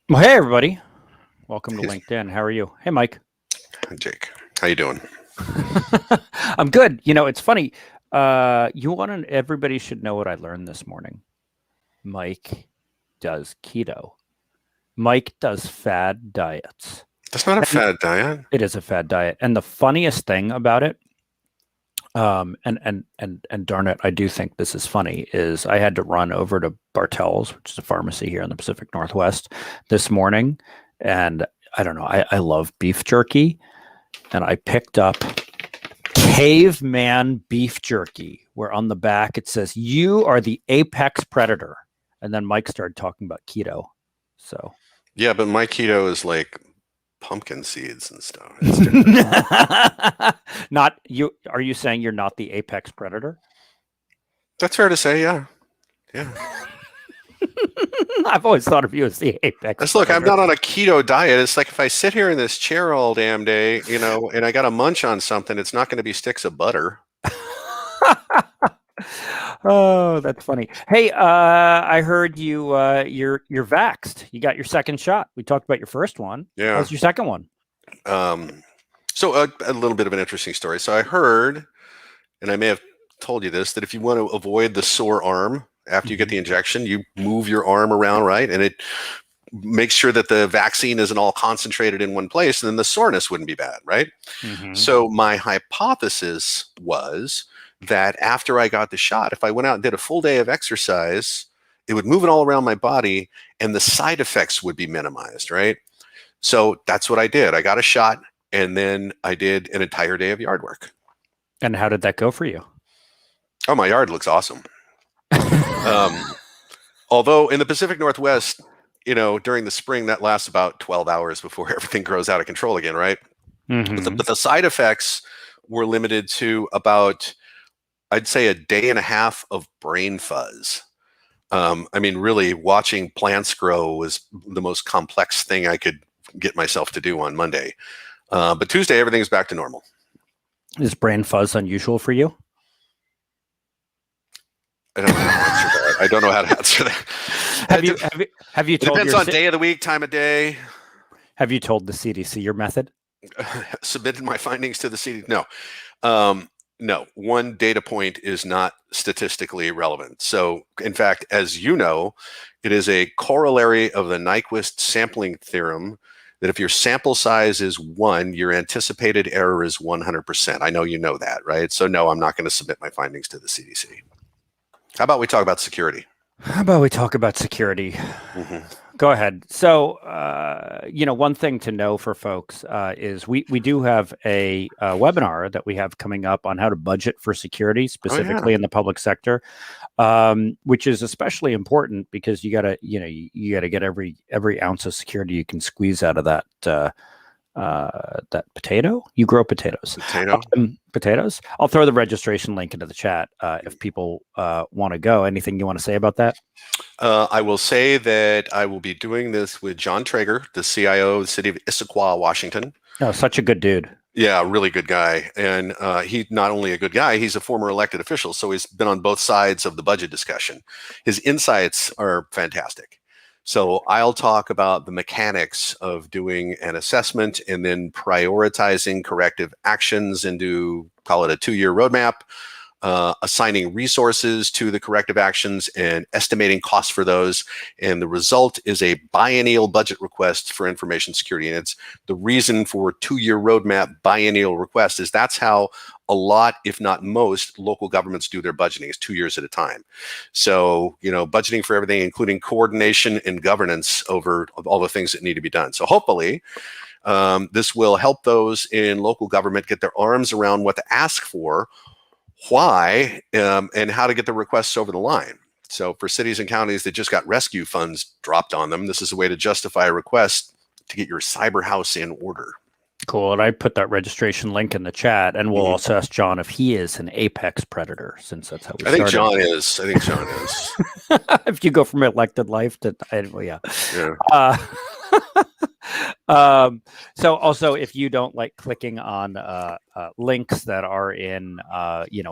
Well, hey everybody, welcome to Hey, LinkedIn. How are you? Hey Mike. Jake, how you doing? I'm good. It's funny. Everybody should know what I learned this morning. Mike does keto. Mike does fad diets. That's not a And fad diet. it is a fad diet. And the funniest thing about it, and darn it, I do think this is funny, is I had to run over to Bartell's, which is a pharmacy here in the Pacific Northwest, this morning. And I don't know, I love beef jerky. And I picked up caveman beef jerky, where on the back it says, "You are the apex predator." And then Mike started talking about keto. So, Yeah, but my keto is like pumpkin seeds and stuff. It's different. not you. Are you saying you're not the apex predator? That's fair to say. Yeah, yeah. I've always thought of you as the apex Let's look. I'm predator. not on a keto diet. It's like if I sit here in this chair all damn day, and I got to munch on something, it's not going to be sticks of butter. Oh, that's funny. Hey, I heard you're vaxxed. You got your second shot. We talked about your first one. Yeah. How's your second one? Um. So a little bit of an interesting story. So I heard, and I may have told you this, that if you want to avoid the sore arm after you get Mhm. the injection, you move your arm around, right? And it makes sure that the vaccine isn't all concentrated in one place, and then the soreness wouldn't be bad, right? Mhm. So my hypothesis was that after I got the shot, if I went out and did a full day of exercise, it would move it all around my body and the side effects would be minimized, right? So that's what I did. I got a shot and then I did an entire day of yard work. And how did that go for you? Oh, my yard looks awesome. Um, Although in the Pacific Northwest, during the spring, that lasts about 12 hours before everything grows out of control again, right? But the, Hmm. but the side effects were limited to about, I'd say, a day and a half of brain fuzz. I mean, really, watching plants grow was the most complex thing I could get myself to do on Monday. But Tuesday, everything's back to normal. Is brain fuzz unusual for you? I don't know how to answer that. I don't know how to answer that. have It, you de- have you have you it told depends your on C- day of the week, time of day. have you told the CDC your method? Submitted my findings to the CD. No, um, no. One data point is not statistically relevant. So, in fact, as you know, it is a corollary of the Nyquist sampling theorem that if your sample size is 1, your anticipated error is 100%. I know you know that, right? So, no, I'm not going to submit my findings to the CDC. How about we talk about security? How about we talk about security? Mm-hmm. Go ahead. So, one thing to know for folks is we do have a webinar that we have coming up on how to budget for security, Oh, yeah. specifically in the public sector, which is especially important because you gotta get every ounce of security you can squeeze out of that potato. You grow potatoes. Potato. Potatoes. I'll throw the registration link into the chat if people want to go. Anything you want to say about that? I will say that I will be doing this with John Traeger, the CIO of the city of Issaquah, Washington. Oh, such a good dude. Yeah, really good guy. And he's not only a good guy, he's a former elected official. So he's been on both sides of the budget discussion. His insights are fantastic. So I'll talk about the mechanics of doing an assessment and then prioritizing corrective actions into, call it a 2-year roadmap, assigning resources to the corrective actions and estimating costs for those. And the result is a biennial budget request for information security. And it's the reason for 2-year roadmap biennial request is that's how a lot, if not most, local governments do their budgeting is 2 years at a time. So, budgeting for everything, including coordination and governance over all the things that need to be done. So hopefully, this will help those in local government get their arms around what to ask for, why, and how to get the requests over the line. So for cities and counties that just got rescue funds dropped on them, this is a way to justify a request to get your cyber house in order. Cool. And I put that registration link in the chat, and we'll Mhm. also ask John if he is an apex predator, since that's how we I think started. John is. I think John is. If you go from elected life to, well, yeah. Yeah. Uh, So also, if you don't like clicking on links that are in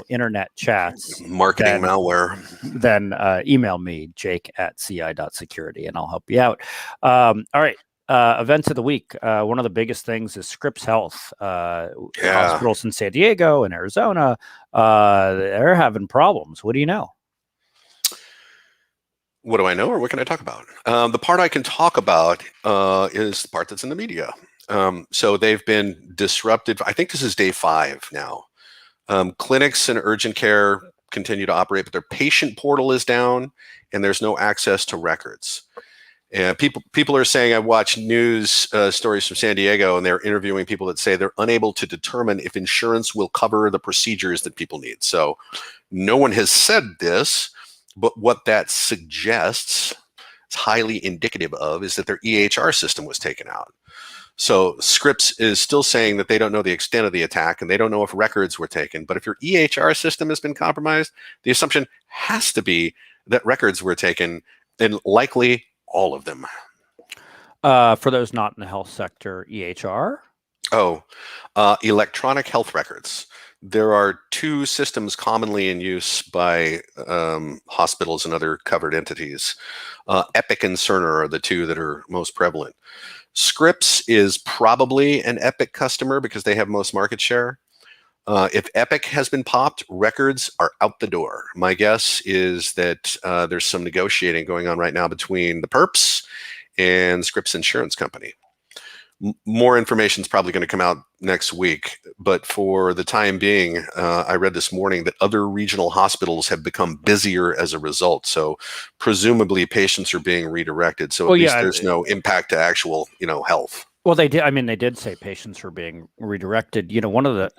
internet chats, Marketing then malware. email me, jake@ci.security, and I'll help you out. All right. Events of the week. One of the biggest things is Scripps Health. Yeah. Hospitals in San Diego and Arizona, they're having problems. What do you know? What do I know, or what can I talk about? The part I can talk about is the part that's in the media. So they've been disrupted. I think this is day 5 now. Clinics and urgent care continue to operate, but their patient portal is down, and there's no access to records. And people are saying, I watch news stories from San Diego, and they're interviewing people that say they're unable to determine if insurance will cover the procedures that people need. So no one has said this, but what that suggests, it's highly indicative of, is that their EHR system was taken out. So Scripps is still saying that they don't know the extent of the attack and they don't know if records were taken. But if your EHR system has been compromised, the assumption has to be that records were taken, and likely all of them. For those not in the health sector, EHR? Oh, electronic health records. There are 2 systems commonly in use by hospitals and other covered entities. Epic and Cerner are the 2 that are most prevalent. Scripps is probably an Epic customer because they have most market share. If Epic has been popped, records are out the door. My guess is that there's some negotiating going on right now between the perps and Scripps Insurance Company. More information is probably going to come out next week, but for the time being, I read this morning that other regional hospitals have become busier as a result. So presumably patients are being redirected. So at least there's no impact to actual, health. Well, they did. I mean, they did say patients were being redirected. One of the,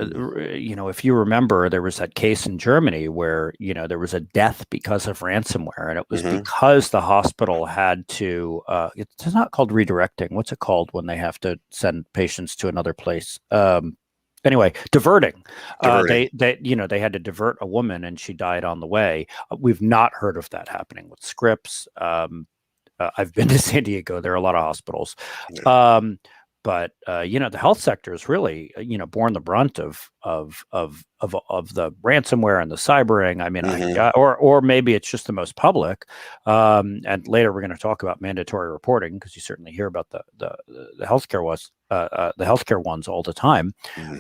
if you remember, there was that case in Germany where, there was a death because of ransomware. And it was because the hospital had to, it's not called redirecting. What's it called when they have to send patients to another place? Anyway, diverting. They had to divert a woman and she died on the way. We've not heard of that happening with Scripps. I've been to San Diego. There are a lot of hospitals. Yeah. But the health sector is really, borne the brunt of the ransomware and the cybering. I mean, or maybe it's just the most public. And later we're going to talk about mandatory reporting because you certainly hear about the healthcare ones all the time.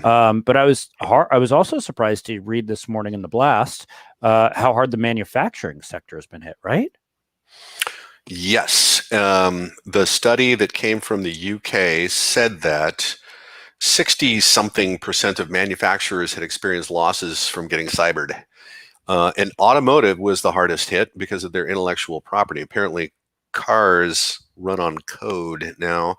But I was also surprised to read this morning in the blast how hard the manufacturing sector has been hit. Right. Yes. The study that came from the UK said that 60-something% of manufacturers had experienced losses from getting cybered. And automotive was the hardest hit because of their intellectual property. Apparently, cars run on code now.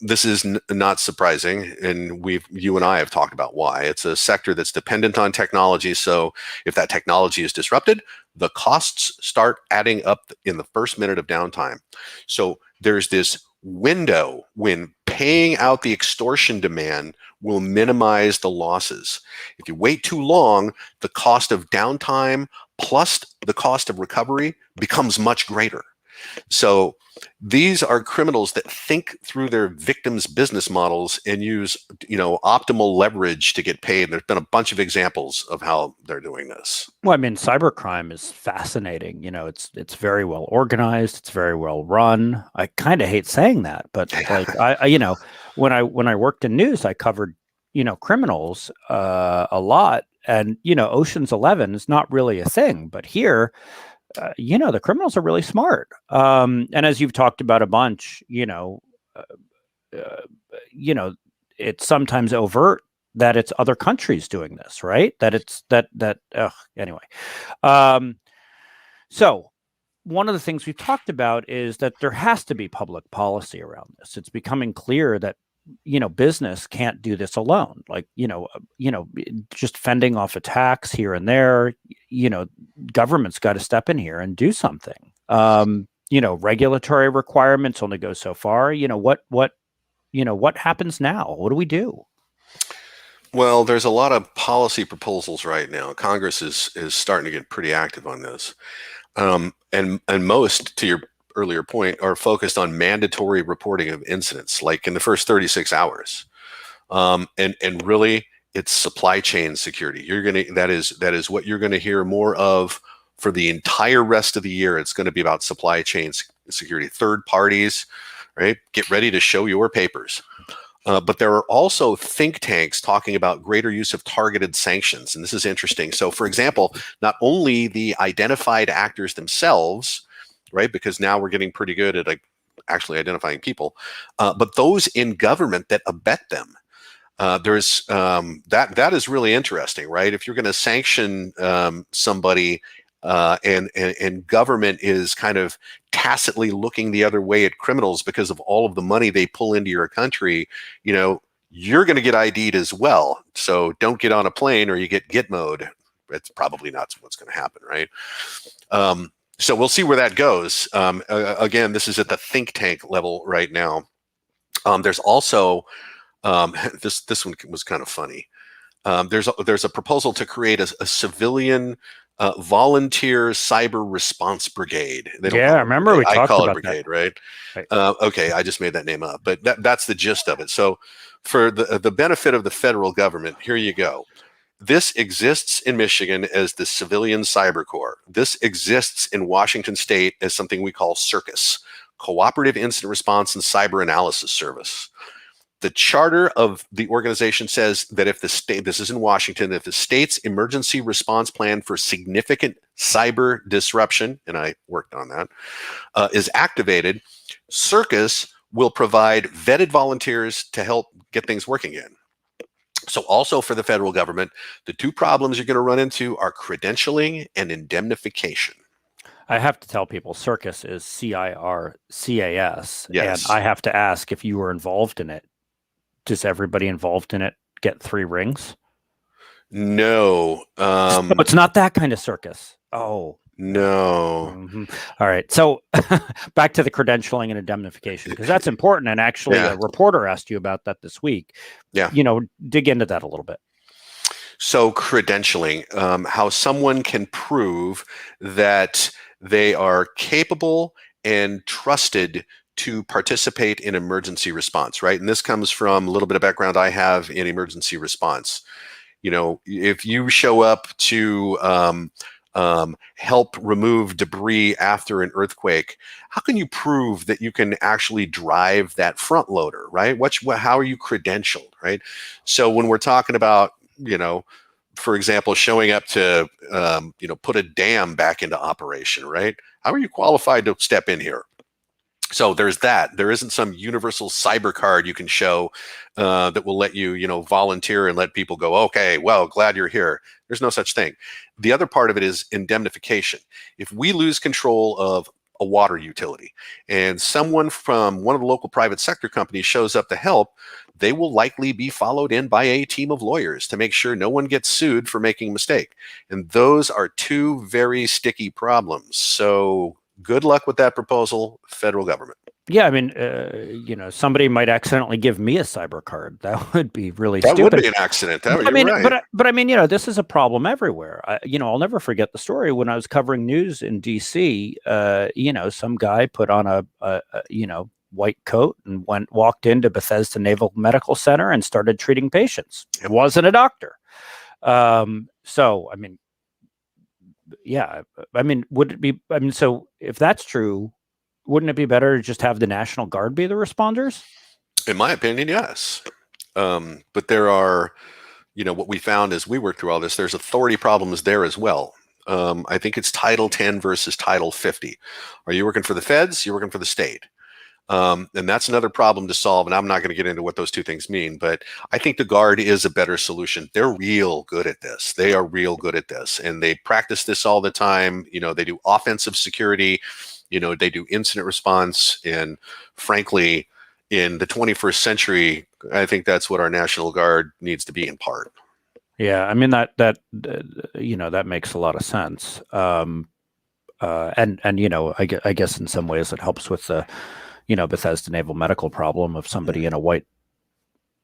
This is not surprising, and you and I have talked about why. It's a sector that's dependent on technology, so if that technology is disrupted, the costs start adding up in the first minute of downtime. So there's this window when paying out the extortion demand will minimize the losses. If you wait too long, the cost of downtime plus the cost of recovery becomes much greater. So these are criminals that think through their victims' business models and use, optimal leverage to get paid. There's been a bunch of examples of how they're doing this. Well, I mean, cybercrime is fascinating. It's very well organized. It's very well run. I kind of hate saying that, but like when I worked in news, I covered criminals a lot, and Ocean's 11 is not really a thing, but here. The criminals are really smart. And as you've talked about a bunch, it's sometimes overt that it's other countries doing this, right? That it's anyway. So one of the things we've talked about is that there has to be public policy around this. It's becoming clear that business can't do this alone. Like, just fending off attacks here and there, government's got to step in here and do something. Regulatory requirements only go so far. What happens now? What do we do? Well, there's a lot of policy proposals right now. Congress is starting to get pretty active on this. And most, to your earlier point, are focused on mandatory reporting of incidents, like in the first 36 hours. And really, it's supply chain security. That is what you're gonna hear more of for the entire rest of the year. It's going to be about supply chain security, third parties, right? Get ready to show your papers. But there are also think tanks talking about greater use of targeted sanctions. And this is interesting. So, for example, not only the identified actors themselves, right? Because now we're getting pretty good at actually identifying people, but those in government that abet them. There's that is really interesting, right? If you're going to sanction somebody and government is kind of tacitly looking the other way at criminals because of all of the money they pull into your country, you're going to get ID'd as well. So don't get on a plane or you get Gitmo'd. It's probably not what's going to happen, right? So we'll see where that goes. Again, this is at the think tank level right now. There's also this one was kind of funny. There's a proposal to create a civilian volunteer cyber response brigade. They don't Yeah, I remember we talked call it about brigade, that. right? Right. Okay, I just made that name up, but that's the gist of it. So, for the benefit of the federal government, here you go. This exists in Michigan as the Civilian Cyber Corps. This exists in Washington State as something we call CIRCUS, Cooperative Incident Response and Cyber Analysis Service. The charter of the organization says that if the state, this is in Washington, if the state's emergency response plan for significant cyber disruption, and I worked on that, is activated, CIRCUS will provide vetted volunteers to help get things working again. So also for the federal government, the two problems you're going to run into are credentialing and indemnification. I have to tell people CIRCUS is CIRCAS. Yes. And I have to ask, if you were involved in it, does everybody involved in it get 3 rings? No. It's not that kind of circus. Oh. No. Mm-hmm. All right. So back to the credentialing and indemnification, because that's important. And actually, a reporter asked you about that this week. Yeah. Dig into that a little bit. So credentialing, how someone can prove that they are capable and trusted to participate in emergency response, right? And this comes from a little bit of background I have in emergency response. If you show up to help remove debris after an earthquake, how can you prove that you can actually drive that front loader, right? How are you credentialed, right? So when we're talking about, for example, showing up to, put a dam back into operation, right? How are you qualified to step in here? So there's that. There isn't some universal cyber card you can show that will let you, volunteer and let people go, okay, well, glad you're here. There's no such thing. The other part of it is indemnification. If we lose control of a water utility and someone from one of the local private sector companies shows up to help, they will likely be followed in by a team of lawyers to make sure no one gets sued for making a mistake. And those are two very sticky problems. So good luck with that proposal, federal government. Yeah, I mean, somebody might accidentally give me a cyber card. That would be really stupid. That would be an accident. Right. But I mean, this is a problem everywhere. I'll never forget the story when I was covering news in D.C. Some guy put on a white coat and walked into Bethesda Naval Medical Center and started treating patients. It wasn't a doctor. So, I mean, yeah, I mean, would it be? I mean, so if that's true, wouldn't it be better to just have the National Guard be the responders? In my opinion, yes. But there are, what we found as we worked through all this, there's authority problems there as well. I think it's Title 10 versus Title 50. Are you working for the feds? You're working for the state. And that's another problem to solve. And I'm not going to get into what those two things mean, but I think the Guard is a better solution. They're real good at this. They are real good at this. And they practice this all the time. They do offensive security. They do incident response. And frankly, in the 21st century, I think that's what our National Guard needs to be in part. Yeah, I mean, that makes a lot of sense. And I guess in some ways it helps with the, Bethesda Naval Medical problem of somebody in a white,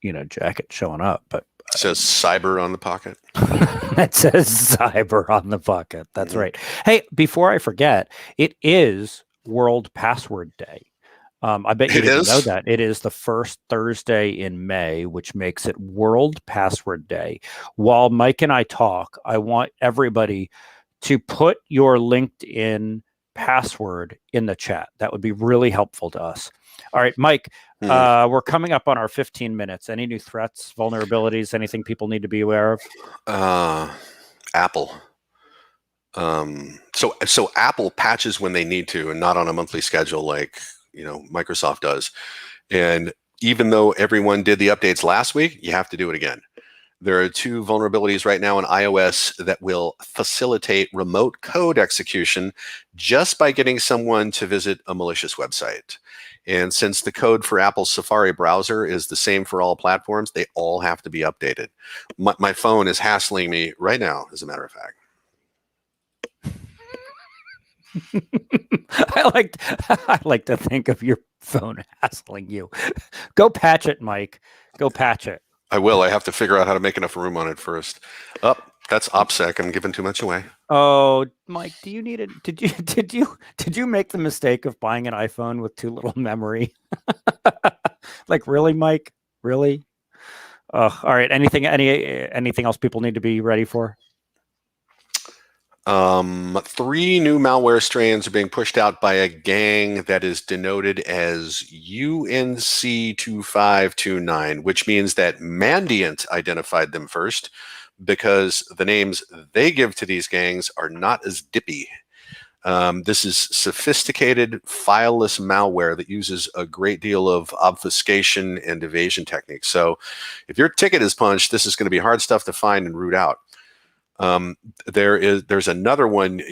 jacket showing up. But it says cyber on the pocket. It says cyber on the pocket. That's right. Hey, before I forget, it is World Password Day. I bet you It didn't know is. that. It is the first Thursday in May, which makes it World Password Day. While Mike and I talk, I want everybody to put your LinkedIn password in the chat. That would be really helpful to us. All right, Mike, we're coming up on our 15 minutes. Any new threats, vulnerabilities, anything people need to be aware of? Apple. So Apple patches when they need to, and not on a monthly schedule like Microsoft does. And even though everyone did the updates last week, you have to do it again. There are 2 vulnerabilities right now in iOS that will facilitate remote code execution just by getting someone to visit a malicious website. And since the code for Apple's Safari browser is the same for all platforms, they all have to be updated. My phone is hassling me right now, as a matter of fact. I like to think of your phone hassling you. Go patch it, Mike. Go patch it. I will. I have to figure out how to make enough room on it first. That's OPSEC. I'm giving too much away. Oh, Mike, do you need it? Did you make the mistake of buying an iPhone with too little memory? Like, really, Mike? Really? All right. Anything else people need to be ready for? 3 new malware strains are being pushed out by a gang that is denoted as UNC2529, which means that Mandiant identified them first because the names they give to these gangs are not as dippy. This is sophisticated fileless malware that uses a great deal of obfuscation and evasion techniques. So if your ticket is punched, this is going to be hard stuff to find and root out. There's another one,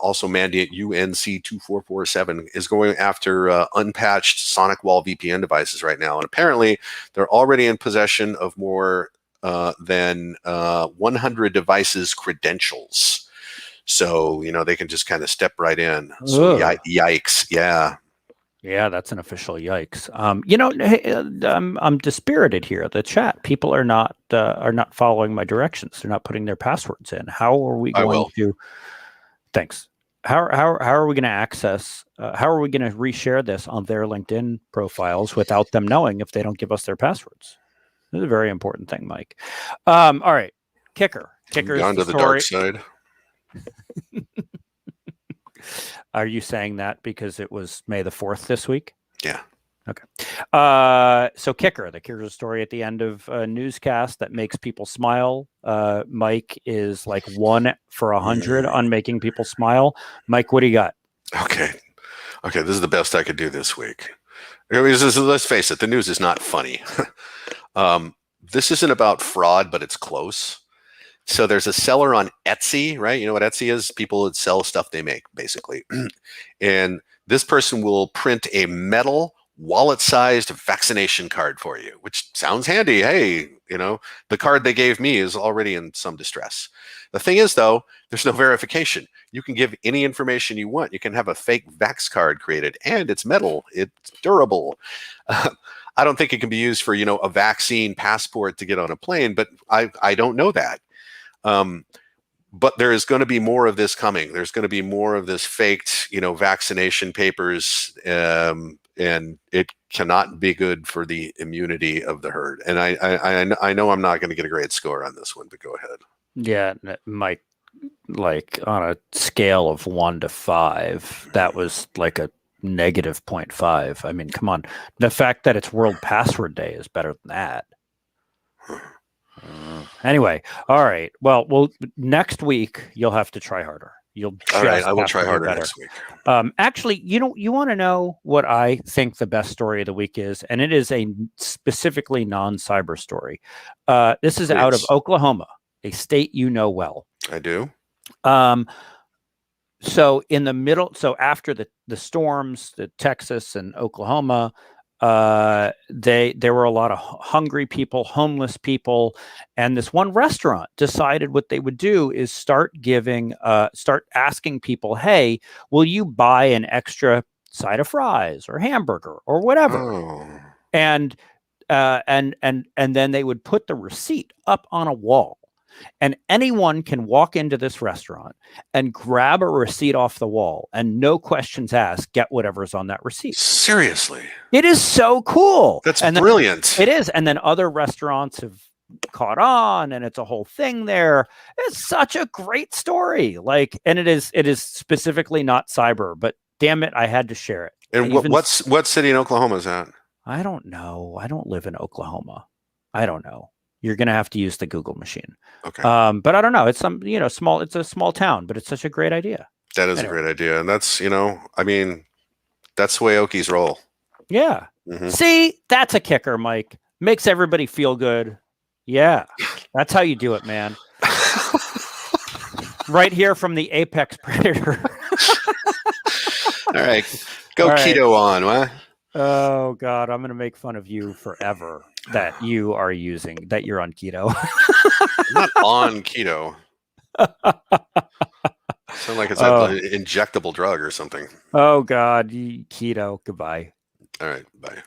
also Mandiant UNC2447 is going after unpatched Sonic Wall VPN devices right now. And apparently they're already in possession of more than 100 devices' credentials. So, they can just kind of step right in. So yikes. Yeah. Yeah, that's an official yikes. I'm dispirited here. The chat people are not following my directions. They're not putting their passwords in. How are we going to? Thanks. How are we going to access? How are we going to reshare this on their LinkedIn profiles without them knowing if they don't give us their passwords? This is a very important thing, Mike. All right, kicker. Kicker is the dark side. Are you saying that because it was May the 4th this week? Yeah. Okay. So kicker, the kicker story at the end of a newscast that makes people smile. Mike is like 1 for 100 on making people smile. Mike, what do you got? Okay. This is the best I could do this week. Let's face it, the news is not funny. This isn't about fraud, but it's close. So there's a seller on Etsy, right? You know what Etsy is? People that sell stuff they make, basically. And this person will print a metal wallet-sized vaccination card for you, which sounds handy. Hey, the card they gave me is already in some distress. The thing is, though, there's no verification. You can give any information you want. You can have a fake Vax card created, and it's metal. It's durable. I don't think it can be used for, a vaccine passport to get on a plane, but I don't know that. But there is going to be more of this coming. There's going to be more of this faked, vaccination papers, and it cannot be good for the immunity of the herd. And I know I'm not going to get a great score on this one, but go ahead. Yeah, Mike, like on a scale of 1 to 5, that was like a negative 0.5. I mean, come on. The fact that it's World Password Day is better than that. Anyway, all right. Well, next week you'll have to try harder. All right, I will try harder next week. Actually, you want to know what I think the best story of the week is, and it is a specifically non-cyber story. This is out of Oklahoma, a state you know well. I do. So after the storms, the Texas and Oklahoma, there were a lot of hungry people, homeless people, and this one restaurant decided what they would do is start asking people, hey, will you buy an extra side of fries or hamburger or whatever? Oh. And then they would put the receipt up on a wall. And anyone can walk into this restaurant and grab a receipt off the wall and no questions asked, get whatever's on that receipt. Seriously. It is so cool. That's and brilliant. It is. And then other restaurants have caught on and it's a whole thing there. It's such a great story. Like, and it is specifically not cyber, but damn it, I had to share it. And what city in Oklahoma is that? I don't know. I don't live in Oklahoma. I don't know. You're going to have to use the Google machine. Okay. But I don't know. It's small. It's a small town, but it's such a great idea. That is a great idea. And that's, I mean, that's the way Okies roll. Yeah. Mm-hmm. See, that's a kicker, Mike. Makes everybody feel good. Yeah. That's how you do it, man. Right here from the apex predator. All right. Go keto on, what? Oh God, I'm gonna make fun of you forever that you're on keto. I'm not on keto. Sound like it's an injectable drug or something. Oh God, keto. Goodbye. All right, bye.